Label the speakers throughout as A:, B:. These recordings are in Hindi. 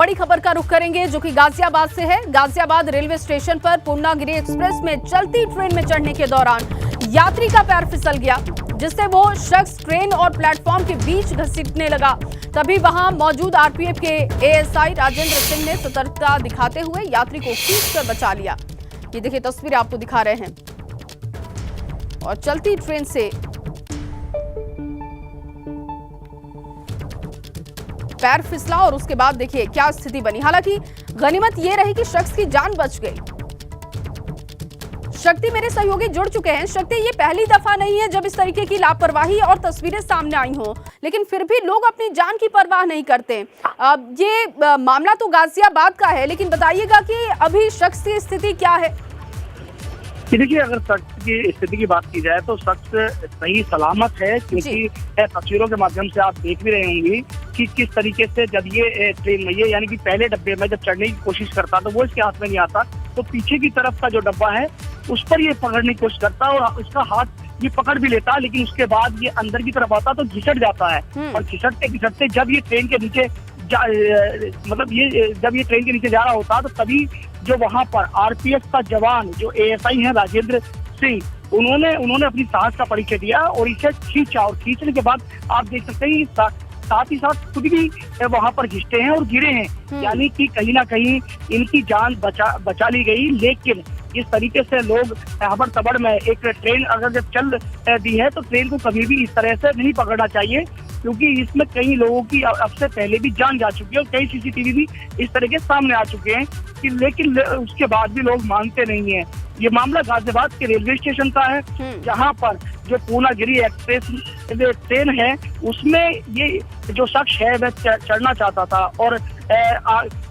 A: बड़ी खबर का रुख करेंगे जो कि गाजियाबाद से है। गाजियाबाद रेलवे स्टेशन पर पूर्णागिरि एक्सप्रेस में चलती ट्रेन में चढ़ने के दौरान यात्री का पैर फिसल गया, जिससे वो शख्स ट्रेन और प्लेटफॉर्म के बीच घसीटने लगा। तभी वहां मौजूद आरपीएफ के एएसआई राजेंद्र सिंह ने सतर्कता दिखाते हुए यात्री को खींचकर बचा लिया। ये देखिए तस्वीरें आपको दिखा रहे हैं और चलती ट्रेन से पैर फिसला और उसके बाद देखिए क्या स्थिति बनी। हालांकि गनीमत ये रही कि शख्स की जान बच गई। शक्ति मेरे सहयोगी जुड़ चुके हैं। शक्ति, ये पहली दफा नहीं है जब इस तरीके की लापरवाही और तस्वीरें सामने आई हो, लेकिन फिर भी लोग अपनी जान की परवाह नहीं करते। ये मामला तो गाजियाबाद का है, लेकिन बताइएगा कि अभी शख्स की स्थिति क्या है?
B: देखिए, अगर शख्स की स्थिति की बात की जाए तो शख्स सही सलामत है, क्योंकि तस्वीरों के माध्यम से आप देख भी रहे होंगे कि किस तरीके से जब ये ट्रेन में यानी कि पहले डब्बे में जब चढ़ने की कोशिश करता तो वो इसके हाथ में नहीं आता, तो पीछे की तरफ का जो डब्बा है उस पर ये पकड़ने की कोशिश करता और उसका हाथ ये पकड़ भी लेता, लेकिन उसके बाद ये अंदर की तरफ आता तो घिसट जाता है। और घिसटते घिसटते जब ये ट्रेन के नीचे जब ये ट्रेन के नीचे जा रहा होता तो तभी जो वहां पर आरपीएफ का जवान जो एएसआई है राजेंद्र सिंह, उन्होंने अपनी साहस का परिचय दिया और इसे खींचा, और खींचने के बाद आप देख सकते हैं साथ ही साथ खुद भी वहां पर घिसटे हैं और गिरे हैं, यानी कि कहीं ना कहीं इनकी जान बचा ली गई। लेकिन इस तरीके से लोग हबड़ तबड़ में एक ट्रेन अगर जब चल दी है तो ट्रेन को कभी भी इस तरह से नहीं पकड़ना चाहिए, क्योंकि इसमें कई लोगों की अब से पहले भी जान जा चुकी है और कई सीसीटीवी भी इस तरह के सामने आ चुके हैं कि लेकिन उसके बाद भी लोग मानते नहीं है। ये मामला गाजियाबाद के रेलवे स्टेशन का है, जहां पर जो पूर्णागिरि एक्सप्रेस ट्रेन है उसमें ये जो शख्स है वह चढ़ना चाहता था और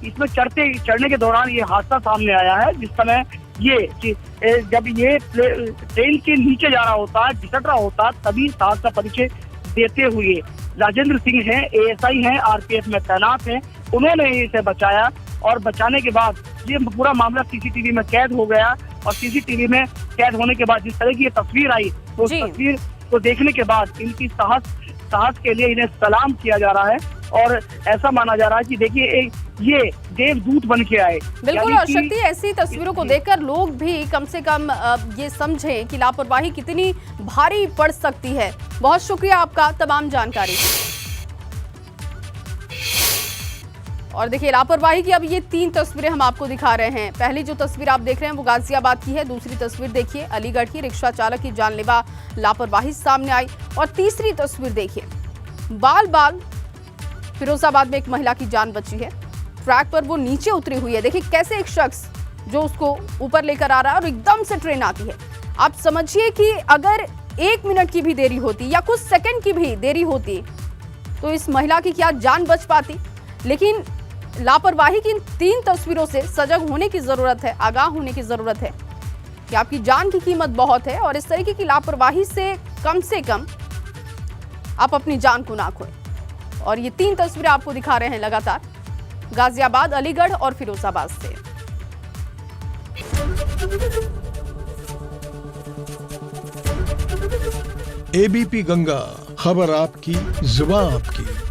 B: इसमें चढ़ने के दौरान ये हादसा सामने आया है, जिस समय जब ये ट्रेन के नीचे जा रहा होता, घिसट रहा होता, तभी साहस का परिचय देते हुए राजेंद्र सिंह हैं, एएसआई हैं, आरपीएफ में तैनात हैं, उन्होंने इसे बचाया और बचाने के बाद ये पूरा मामला सीसीटीवी में कैद हो गया। और सीसीटीवी में कैद होने के बाद जिस तरह की ये तस्वीर आई तो उस तस्वीर को देखने के बाद इनकी साहस के लिए इन्हें सलाम किया जा रहा है और ऐसा माना जा रहा है कि देखिए ये देवदूत बन के आए।
A: बिल्कुल, और शक्ति ऐसी तस्वीरों को देखकर लोग भी कम से कम ये समझें कि लापरवाही कितनी भारी पड़ सकती है। बहुत शुक्रिया आपका तमाम जानकारी। और देखिए लापरवाही की अब ये 3 तस्वीरें हम आपको दिखा रहे हैं। पहली जो तस्वीर आप देख रहे हैं वो गाजियाबाद की है, दूसरी तस्वीर देखिए अलीगढ़ की, रिक्शा चालक की जानलेवा लापरवाही सामने आई, और तीसरी तस्वीर देखिए बाल फिरोजाबाद में एक महिला की जान बची है। ट्रैक पर वो नीचे उतरी हुई है, देखिए कैसे एक शख्स जो उसको ऊपर लेकर आ रहा है और एकदम से ट्रेन आती है। आप समझिए कि अगर 1 मिनट की भी देरी होती या कुछ सेकंड की भी देरी होती तो इस महिला की क्या जान बच पाती। लेकिन लापरवाही की इन 3 तस्वीरों से सजग होने की जरूरत है, आगाह होने की जरूरत है कि आपकी जान की कीमत बहुत है और इस तरीके की लापरवाही से कम आप अपनी जान को ना खोएं। और ये 3 तस्वीरें आपको दिखा रहे हैं लगातार गाजियाबाद, अलीगढ़ और फिरोजाबाद से।
C: एबीपी गंगा, खबर आपकी, जुबान आपकी।